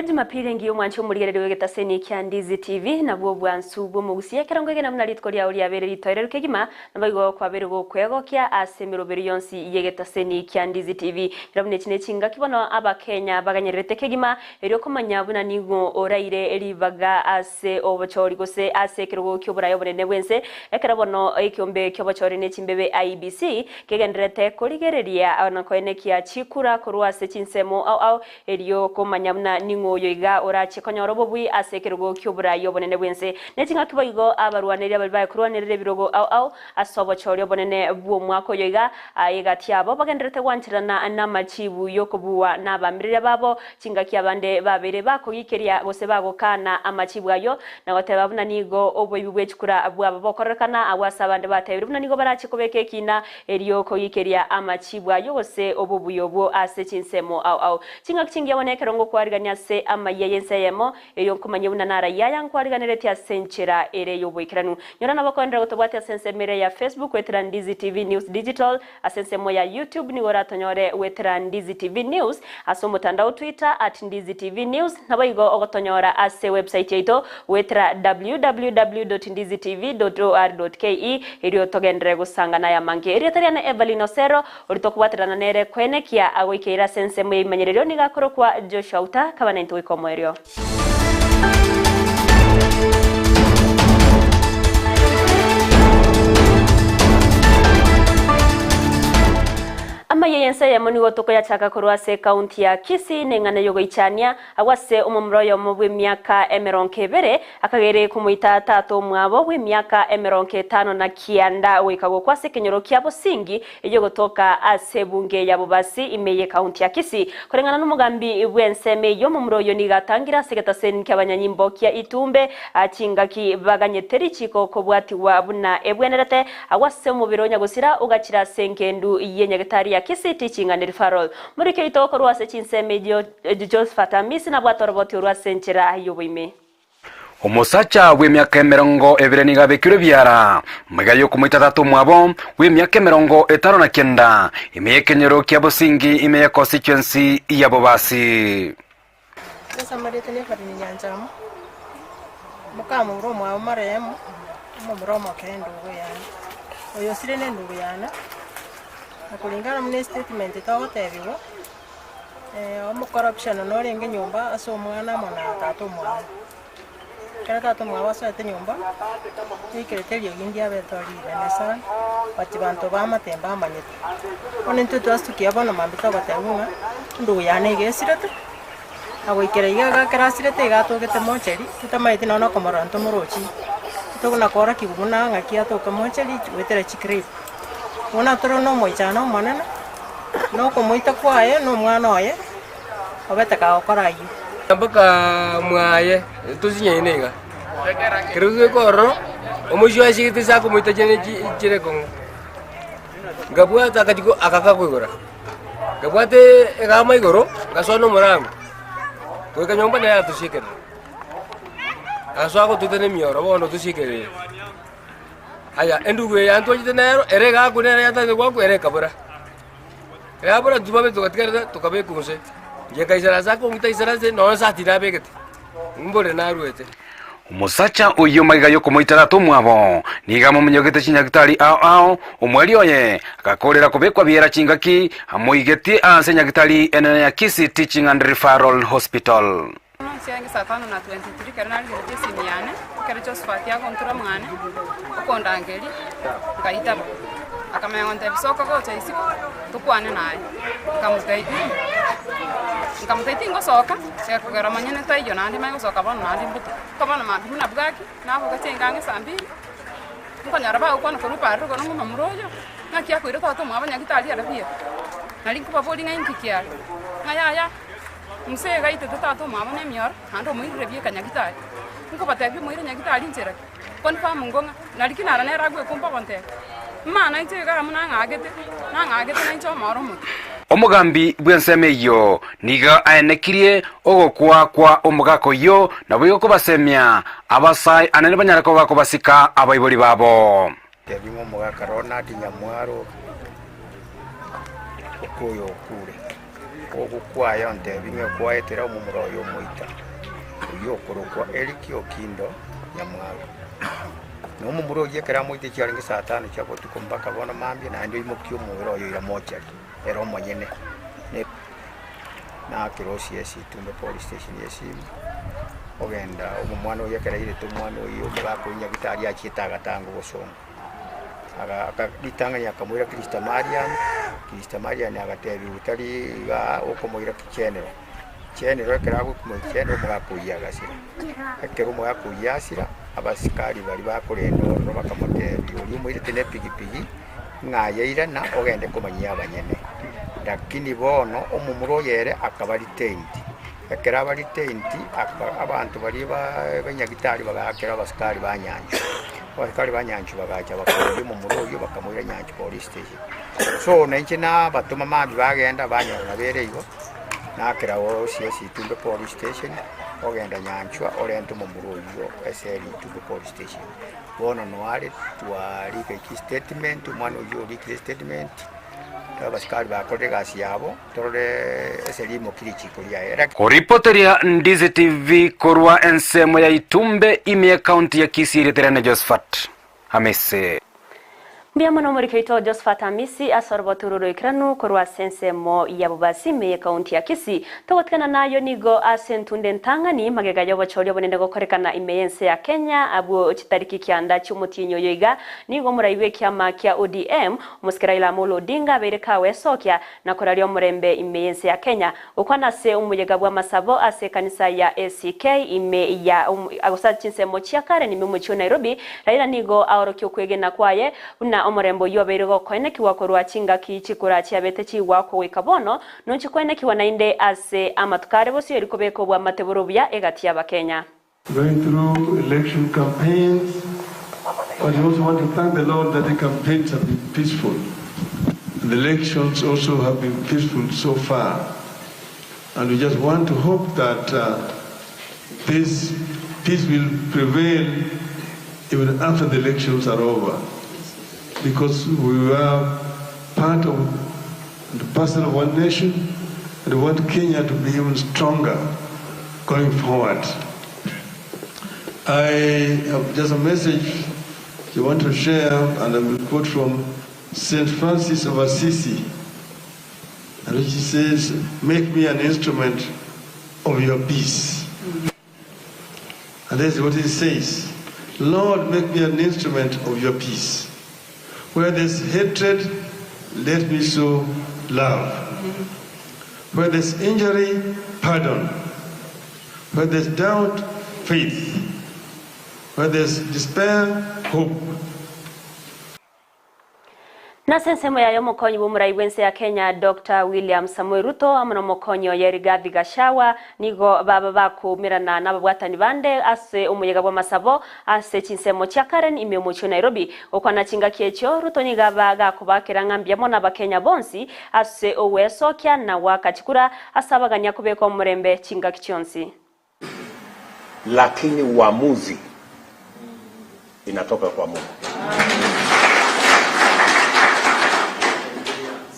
Jumapili ngiyo mwancho murigerero getaseni kya Ndizi TV na bwo bwansu bwo mugusiye kerangwe gena muna litko lya uri abere litoirero kegima nabayigo kwa bere go kwego kya asemero beri yonsi yegetaseni kya Ndizi TV irabune kine kinga kibono abakenya baganyerete kegima eryo komanyabuna nigo oraire eribaga ase obochori gose ase kerogo kyoburayo bonene bwense ekerabono ekyombe kyobochori ne chimbebe IBC kegenderete korigereria anakoene kya chikura korwase chinsemo au eryo komanyabuna ngoyo iga orache konyoro bobui asekerogo kyoburayo bonene bwense netinga kibayigo abarwaneri ababaye kurwanirire birogo au asobo choryo bonene bwo mwako yoiga ayegatiabo bagenderete wanchirana n'amachibu yokobuwa n'abamirire babo kinga kyabande babere bakoyikeria bose bagokana amachibu ayo na batebabuna nigo obo ibigwe chikura bwabo bokorrekana awasabande batebire buna nigo barache kobeke kina eriyo koyikeria amachibu ayo bose obo buyobo ase chinsemo au kinga kingi bonekerongo kwariganya se Amayia Ensa Eyemo eyo kumanyebuna nara yaya nkwariganire tia senchera ere yoboikiranu nyora nabakondera gutobwati asensemere ya Facebook wetera Ndizi TV News Digital asensemo ya YouTube ni wora tonyore wetera Ndizi TV News aso mutandao Twitter @Ndizi TV News nabayigo ogotonyora ase website yeito wetera www.ndizitv.or.ke eriyo togendere gusangana ya mange eriyo tariana Everline Osero oritokubaterana nere kwenekia agoikeira sensemo imanyerero nigakoro kwa Auta kabana into ikomoerio Amayia Ensa Eyemo nigo toko yachaka korwase county ya Kisii nengana yogo ichania awase umumroyo mubwe miaka emeronkebere akagere kumuita tato mwabo bwe miaka emeronketano na kianda wekago kwase kenyoro kyabo singi ejogo toka ase bunge yabo basi imeye county ya Kisii korengana n'umugambi bwenseme yo mumroyo nigatangira segetasen kyabanyanyimbo kya itumbe achinga ki baganyeteri chiko kobwati wabuna ebwenerete awase mubironya gusira ugakira senkendu yenyagetari ya Kisii teaching and referral muri keito korwase chinseme Josephat Amisi na bwatoroboti urwase nchira yoboime Umusacha w'emyaka emerongo ebere nigabekire byara magayo kumwita tatu mwabo w'emyaka emerongo etano na kenda imeyekenyero kyabo singi imeye constituency yabo basi Sasa marete ne fadini nyanjamo mukamu romo wa maremo mu romo kendo yana oyo sirene ndugu yana kulingana mune statement tawotebiwo omu corruption no renge nyumba aso mwana mona tatu mwana kana tatu mwana wasate nyumba ikireterio india betori nesa bati bantu bamatemba amanyete onento twastukia bana mambita batabunga ndu yane gesirete agoikera iga karasirete gatogete mocheri tutamaite no komoranto morochi tuguna kora kibuna ngakia to komocheri wetera chikrip Ona toro no moichana manana no komoita kwaye no mwana oye obeta ka okora yu ambaka mwaye tuzinye inega kiruze koro omusho ashigite sako moita jene jire kongo ngabwata akatiko akakakwigora ngabwate egama igoro gasono murango kweka nyomba na ya tushikere aswako tutene mioro bono tushikere aya enduwe yanto jitenero erega kunera yata kwa kwere kabura yabura tubabe tukatikara tukabe kunse je kaisara zako ngitaisara se no sati na begete mbore na ruete Umusacha uyo magayo kumwita tatu mwabo nigamo munyogete chinyagitari au umweli oye akakorera kubekwa biera chingaki amuigeti ase nyagitari enene ya Kisii Teaching and Referral Hospital Siange satano na 23 kanali gete simiane kare Josephat ya kontura mwana ukondangeli ngaita akamayonte bisoka ko chaisiko tukwane naye nkamutaiti ngosoka sekugera manyene taiyo nandi mayo soka bana nandi mbuto kabana mambi na bwaki nabo gatengange sambiri nkonyara ba ukwana ko ruparu ko no muroyo nakia ko irota to mwabanya gitali arabia nali kubabodi nginkikia ngaya Mse gaite tatu mwabanya mior ando muire bie kanyagitali nko batebi muire nyagitali nzera confirm ngonga nali kinara nera gwe kumpa bonte mana ntiga muna ngagete na ncho maromo Omugambi bwenseme yo niga aenekirie ogokwa kwa omugako yo nabo kubasemya abasai anene banyarako bako basika abayiboli babo tebimo mugaka rona dinyamwaro okuyo okure ogukwayo ntebing'e kwaetera omumuro oyo omoita oyo okorokwa eriki okindo nyamwago nomumuro oyo ekera moita chiaringi saa 5 chia botuko mpaka bono mambia naende oimokia omubere oyo ira mochari era omonyene nakera OCS Itumbe police station yesimu ogenda omwana oyo ekera irete omwana oyo omogaka oyo nyagitari achieta agatango gosonga akalitangania akamwira Krista Marian agatebi utari okomoira kichenero ekera agukumuchenero omogaka oyo agasira ekera omogaka oyo asira abasikari bari bakorenda ororo bakamotebi oli omoirete nepigipigi ng'ayeire na ogende komanyia abanyene lakini bono omumuro yere akabari tenti ekera abari tenti abantu bari banyagitari bagakera abasikari banyanju abasikari banyanju bagacha bakora omumuro oyo bakamoira nyanju police station so nenche na batuma mambi bagenda banyora bereigo nakera OCS Itumbe police station ogenda nyanchwa orento omumuro oyo eseri Itumbe police station bono noare twarike ki statement omwana oyo orike statement abasikari bakore gasi yabo torore eserimo kirichiko lya Kuripoteria Ndizi TV korwa ensemo ya Itumbe ime county ya Kisii reterane Josephat Hamisi Mbiamo no murikito Josephat Hamisi asorbotururo ikranu korwa sensemo ya bubasime ya kaunti ya Kisii togotkana nayo nigo asentunde ntangani magega yo bachori bonende gokorekana imeyense ya Kenya abo chitariki kyanda cyumutinyo yoiga nigo muraiwe kyama kya ODM umusikira ila Amolo Odinga bereka wesokya nakorari omurembe imeyense ya Kenya ukwana se umuyega bwa masabo ase kanisa ya ACK ime ya agosa chinsemo cyakare ni mu cyo Nairobi raira nigo aorokyo kwegena kwaye una omurembo yoberego koeneki wakorwa chinga kichikura cyabete chiwako wikabono nonchi koeneki wanainde ase amatukare bosi erikobeko bwa mateburubya egati y'Abakenya. Going through election campaigns, but we also want to thank the Lord that the campaigns have been peaceful. And the elections also have been peaceful so far. And we just want to hope that this peace will prevail even after the elections are over. Because we are part of the person of one nation, and we want Kenya to be even stronger going forward. I have just a message I want to share, and I will quote from St. Francis of Assisi, and which says, "Make me an instrument of your peace." And that's what it says. Lord, make me an instrument of your peace. Where there's hatred, let me sow love. Where there's injury, pardon. Where there's doubt, faith. Where there's despair, hope. Na sensemo ya yomokonyi bumuraiwense ya Kenya Dr. William Samoei Ruto amuna mokonyo ya Rigathi Gachagua nigo baba bakumirana n'ababwatani bande ase umuyega bwa masabo ase chinsemo cha Karen ime mucho Nairobi okwana chinga kyecho Ruto nigaba gakubakira ngambyamo n'Abakenya bonsi ase owesokya na wakachikura asabaganya kubeko murembe chinga kichonsi lakini uamuzi inatoka kwa Mungu.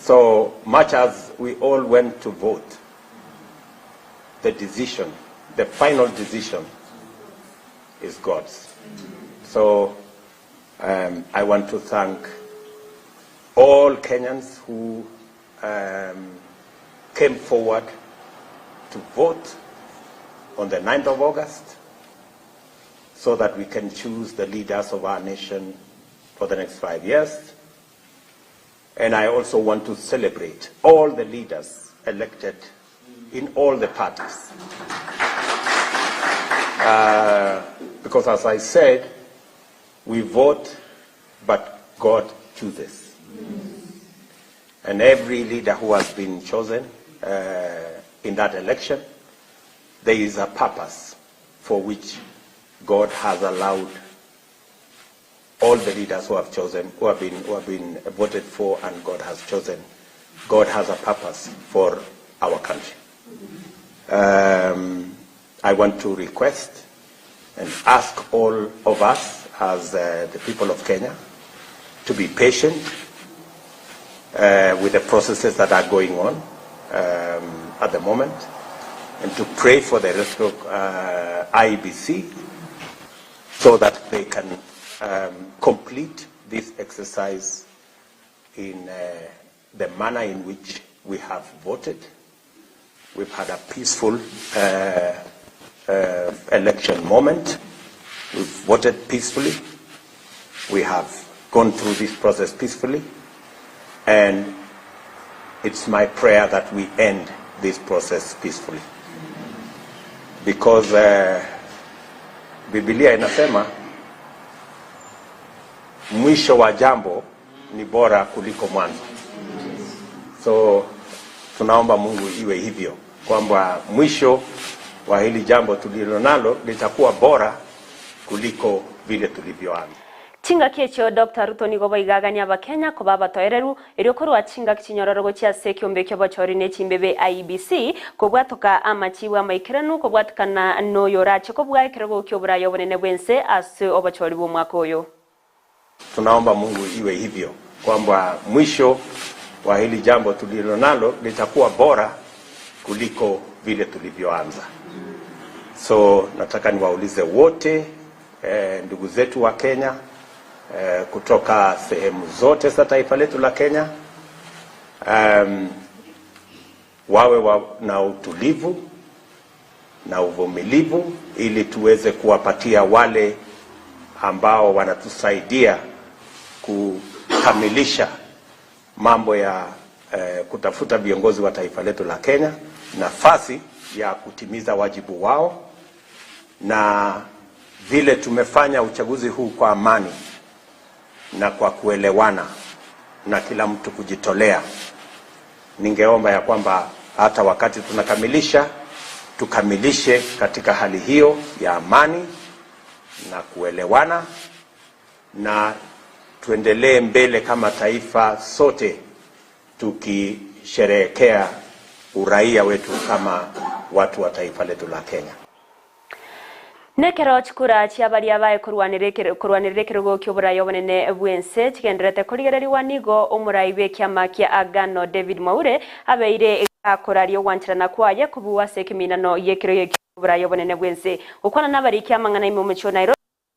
So much as we all went to vote, the decision, the final decision is God's. So I want to thank all Kenyans who came forward to vote on the 9th of August so that we can choose the leaders of our nation for the next 5 years. And I also want to celebrate all the leaders elected in all the parties. Because as I said, we vote, but God chooses. And every leader who has been chosen in that election, there is a purpose for which God has allowed all the leaders who have chosen, who have been voted for, and God has chosen. God has a purpose for our country. I want to request and ask all of us as the people of Kenya to be patient with the processes that are going on. at the moment, and to pray for the rest of IEBC so that they can complete this exercise in the manner in which we have voted. We've had a peaceful election moment. We've voted peacefully. We have gone through this process peacefully. And it's my prayer that we end this process peacefully. Because Biblia inasema mwisho wa jambo ni bora kuliko mwanzo. So tunaomba Mungu iwe hivyo, kwamba mwisho wa hili jambo tulilonalo litakuwa bora kuliko vile tulivyoanza. Chinga kiecho Dr. Ruto nigo baigaganya abakenya ko babatoereru eriokorwa chinga kinyororo cia sekiombe kyo bachorine chimbebe IEBC ko bwatoka amachiwa maikiranu ko bwatkana no yorache ko bwaikirego kyo burayo bonene bwense ase obachori bo mwaka oyo. Tunaomba Mungu iwe hivyo, kwamba mwisho wa hili jambo tulilonalo litakuwa bora kuliko vile tulivyoanza. So nataka niwaulize wote ndugu zetu wa Kenya kutoka sehemu zote za taifa letu la Kenya, wawe na utulivu na uvumilivu ili tuweze kuwapatia wale ambao wanatusaidia kukamilisha mambo ya kutafuta viongozi wa taifa letu la Kenya nafasi ya kutimiza wajibu wao. Na vile tumefanya uchaguzi huu kwa amani na kwa kuelewana na kila mtu kujitolea, ningeomba ya kwamba hata wakati tunakamilisha, tukamilishe katika hali hiyo ya amani na kuelewana, na tuendelee mbele kama taifa sote tukisherehekea uraia wetu kama watu wa taifa letu la Kenya. Nekero chikura chiabari abaye kurwanirire kirugo kyoburayo bonene bwense chigenderete kurigereriwa nigo omuraibe kyama kya Agano David Maure abeire akorario wanchirana kwaye kubuwa sekiminano yekiro kyoburayo bonene bwense ukwana nabari kyamangana imo mucho Nairobi.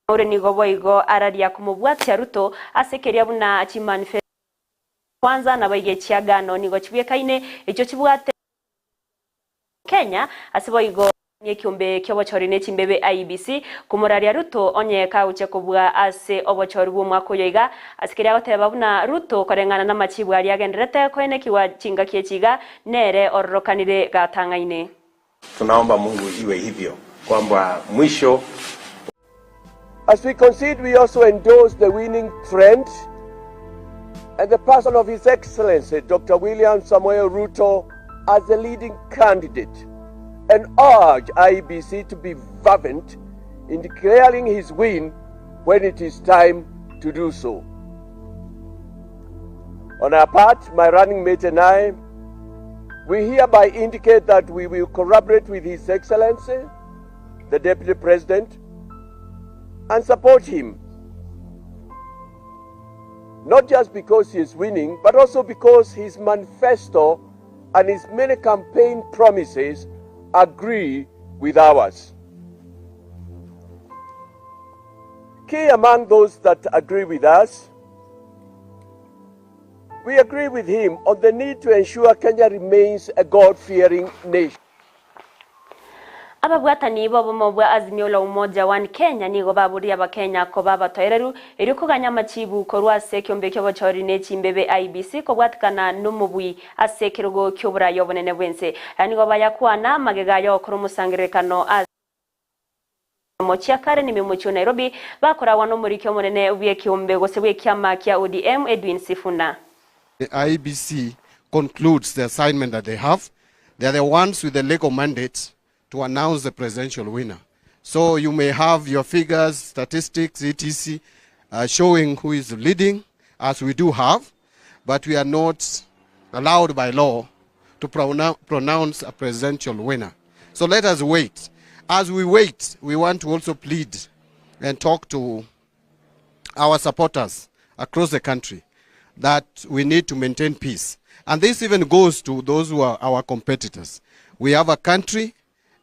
Maure nigo boigo araria kumubwatya Ruto asekeria buna chimanifest kwanza nabaige chiagano nigo chibyekaine echo chibwate Kenya asiboigo Nyekiombe kyobochorine chimbebe IEBC kumuraria Ruto onyeka uche kubwa ase obochori bwo mwako yoiga asikeria goteba buna Ruto korengana na machibwa ari agenderete koene kiwa chinga kiechiga nere ororokanire gatangaine. Tunaomba Mungu iwe hivyo, kwamba mwisho. As we concede, we also endorse the winning trend and the person of His Excellency Dr. William Samoei Ruto as the leading candidate, and urge IEBC to be fervent in declaring his win when it is time to do so. On our part, my running mate and I, we hereby indicate that we will collaborate with His Excellency, the Deputy President, and support him. Not just because he is winning, but also because his manifesto and his many campaign promises agree with ours. Key among those that agree with us, we agree with him on the need to ensure Kenya remains a God-fearing nation. Ababwatani bobo mobwa azimio la umoja wa Kenya nigo baburi abakenya ko babatoereru eri kuganya machibu korwa sekiombe kyobochorine chimbebe IEBC ko bwatkana numubwi asekirugo kyoburayo bonene bwense anigo bayakwana magegayo koromusangirekano az mochiakare ni mimucho Nairobi bakora wano muri kyo monene ubye kiombe gosebwe kyama kya ODM Edwin Sifuna. The IEBC concludes the assignment that they have. They are the ones with the legal mandate to announce the presidential winner. So you may have your figures, statistics, etc. Showing who is leading, as we do have, but we are not allowed by law to pronounce a presidential winner. So let us wait. As we wait, we want to also plead and talk to our supporters across the country that we need to maintain peace. And this even goes to those who are our competitors. We have a country,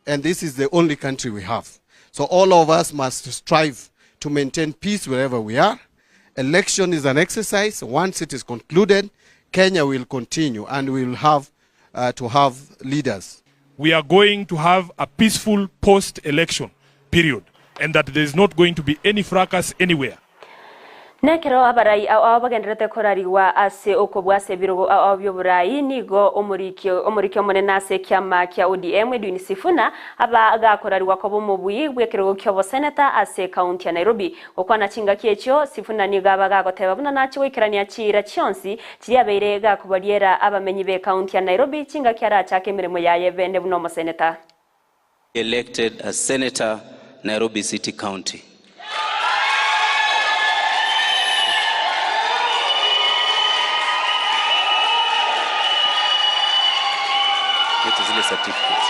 and this is the only country we have. So all of us must strive to maintain peace wherever we are. Election is an exercise. Once it is concluded, Kenya will continue, and we will have to have leaders. We are going to have a peaceful post-election period, and that there is not going to be any fracas anywhere. Nekero abarai abagenderete korariwa ase okobwase birogo abyo burai nigo omurikyo monene ase kyama kya ODM edwini sifuna aba agakorariwa ko bomubui bwekirogo kyo seneta ase county ya Nairobi okwana chinga kyekyo sifuna niga abagagoteba buna nachi wikirania chira chionsi kiri abeire gakubaliera abamenyi be county ya Nairobi chinga kyara chake mirimo yaye bende buno mo seneta elected as senator Nairobi City County. Zile certificates.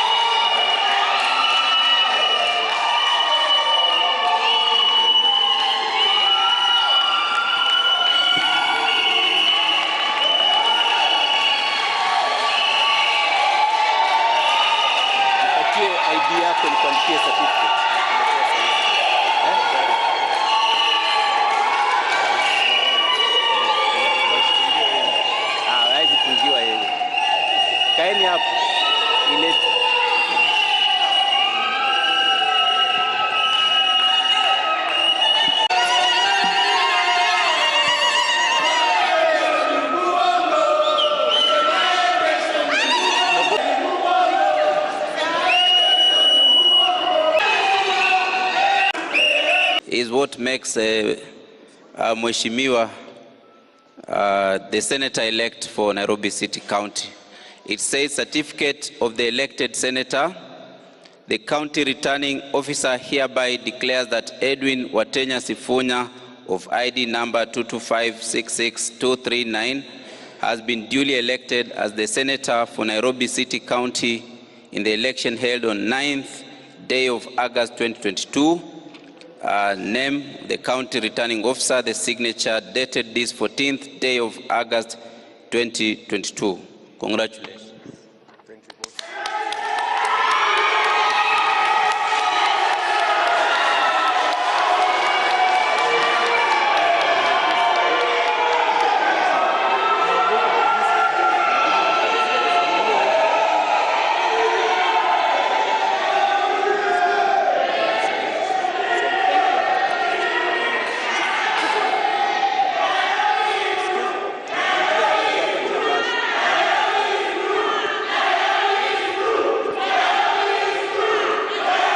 Nipatie ID yako nikuandikie certificate. Hawezi kuingiwa yeye. Kaeni hapo. Is what makes Mheshimiwa the senator-elect for Nairobi City County. It says certificate of the elected senator. The county returning officer hereby declares that Edwin Watenya Sifuna of ID number 225662239 has been duly elected as the senator for Nairobi City County in the election held on 9th day of August 2022. Name, the county returning officer, the signature dated this 14th day of August 2022. Congratulations.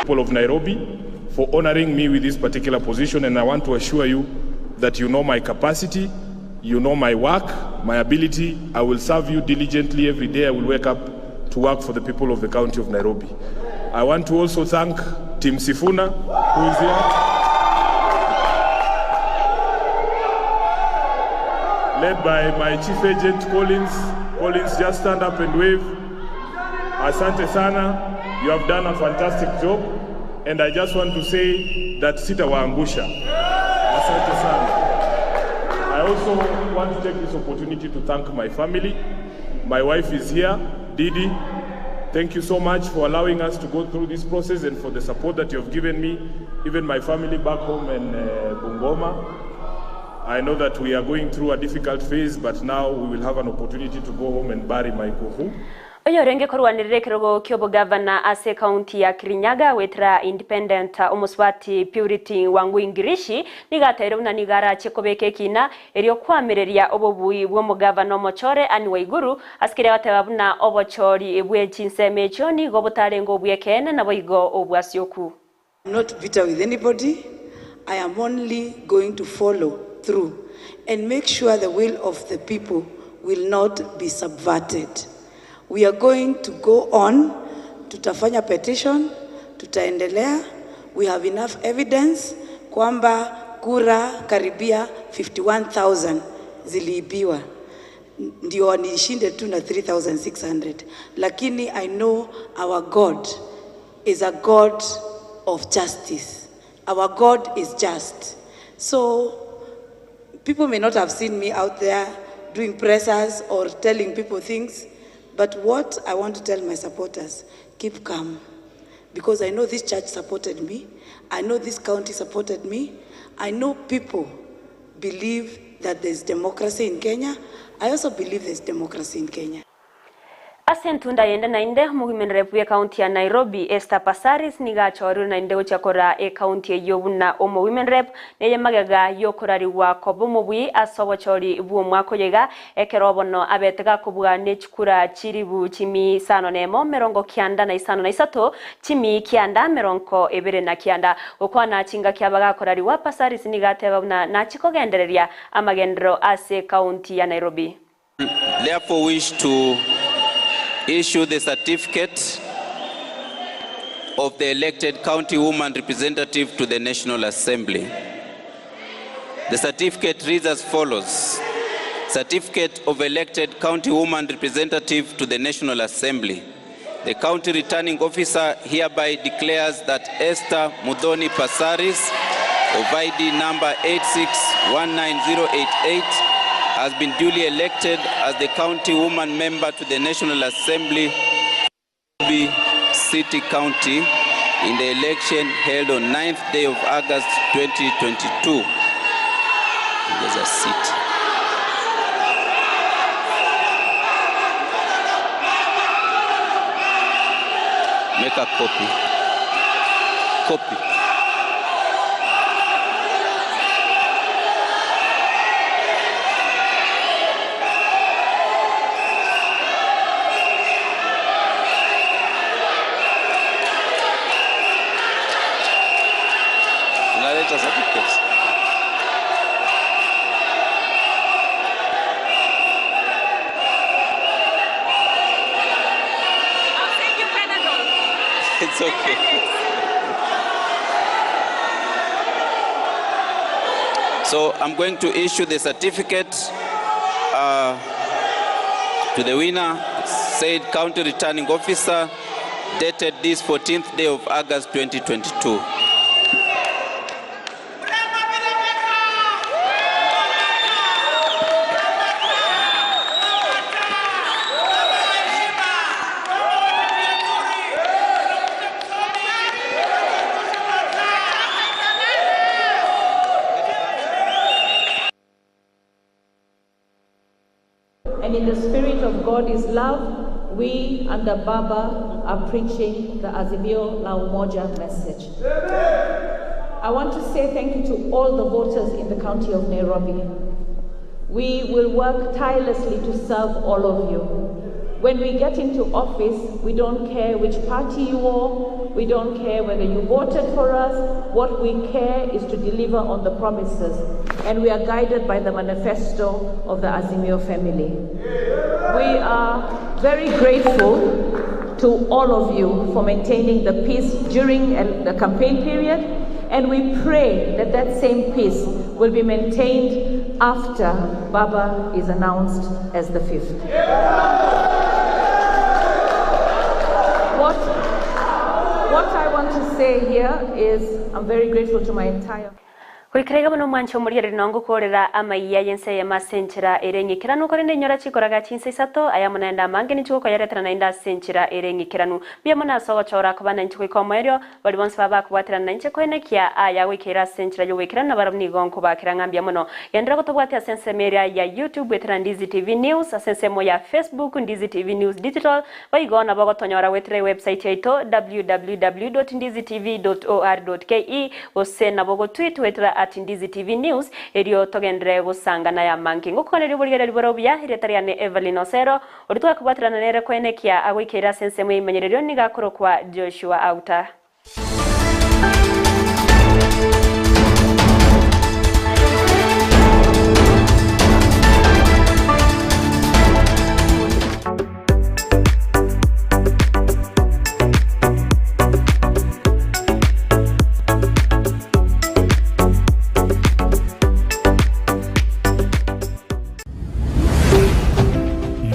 Of Nairobi for honoring me with this particular position, and I want to assure you that you know my capacity, you know my work, my ability. I will serve you diligently every day. I will wake up to work for the people of the county of Nairobi. I want to also thank Team Sifuna, who is here, led by my chief agent Collins. Collins, just stand up and wave. Asante sana. You have done a fantastic job, and I just want to say that sitawaangusha. Asante sana. I also want to take this opportunity to thank my family. My wife is here, Didi. Thank you so much for allowing us to go through this process and for the support that you have given me, even my family back home in Bungoma. I know that we are going through a difficult phase, but now we will have an opportunity to go home and bury my kuhu. Oyo renge korwanirire kirogo kyobo governor ase county ya Kirinyaga wetra independent umuswati Purity Wangwingirishi nigatera una nigara chekobeke kina eryo kwamereria obobui bwo mu governor Mochore ani Waiguru askire batebabuna obochori ebwe chinseme choni go butarengo bwekene na boigo obwasyoku. I'm not bitter with anybody. I am only going to follow through and make sure the will of the people will not be subverted. We are going to go on, tutafanya petition, tutaendelea. We have enough evidence kwamba kura karibia 51,000 ziliibiwa. Ndio nishinde tu na 3,600. Lakini I know our God is a God of justice. Our God is just. So people may not have seen me out there doing pressers or telling people things, But what I want to tell my supporters, keep calm. Because I know this church supported me. I know this county supported me. I know people believe that there's democracy in Kenya. I also believe there's democracy in Kenya. Asentunda yenda nainde muhimen rep ya county ya Nairobi Esther Passaris niga choru nainde uchakora county ya yobuna omo women rep neye magaga yokorari wa kobumubwi asobo chori bu mwako yega ekerobono abetega kubwa nechukura chiribu chimi sano nemo merongo kianda na isano na isato chimi kianda merongo ebere na kianda okwana chinga kyabaga korari wa Passaris niga tebabuna na chikogendereria amagendro ase county ya Nairobi. Therefore wish to issue the certificate of the elected county woman representative to the National Assembly. The certificate reads as follows. Certificate of elected county woman representative to the National Assembly. The county returning officer hereby declares that Esther Mudhoni Passaris of ID number 8619088 has been duly elected as the county woman member to the National Assembly City County in the election held on 9th day of August 2022. There's a seat. Make a copy. Copy. Certificates. I'll send you Panadol. It's okay. So I'm going to issue the certificate to the winner, said county returning officer, dated this 14th day of August 2022. And in the spirit of God is love, we under Baba are preaching the Azimio la Umoja message. I want to say thank you to all the voters in the county of Nairobi. We will work tirelessly to serve all of you. When we get into office, we don't care which party you are, we don't care whether you voted for us. What we care is to deliver on the promises. And we are guided by the manifesto of the Azimio family. We are very grateful to all of you for maintaining the peace during the campaign period. And we pray that that same peace will be maintained after Baba is announced as the 5th. What I want to say here is I'm very grateful to my entire Kurikrega muno mwancho muriyeri nongo korera Amayia Ensa Eyemo senchira erengikiranu korende nyora chikoraga chinsa isato ayamunenda mangeni chuko yaretana nainda senchira erengikiranu biyamuna sogo chora kubana nchiko ikomoerio bali bonse baba kubatira nanche koenekia aya wikira senchira yo wikirana barabni gonko bakiranga biyamuno yandra kutobwati sense media ya YouTube wetra Ndizi TV News sense mo ya Facebook Ndizi TV News Digital baigona bago tonyora wetre website yaito www.ndizitv.or.ke osena bogo tweet wetra at Ndizi TV News erio togendre gusangana ya manki ngukone riburigere riborobya hiretariane Everline Osero oritwa kubatirana nere kwenekia agwikira sense mwe imenyererio nigakoro kwa Joshua Auta.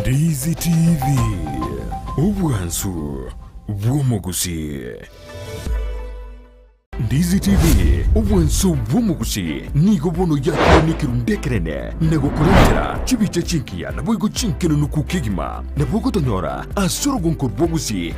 Ndizi TV Ubwansu Bwomogusi Ndizi TV obwenso bw'omugusi nigo bono yakonikerundekerene nagokorentera chibiche chinkia naboigo chinkeno nukukigima nabogotonyora asoro gonkorbogusi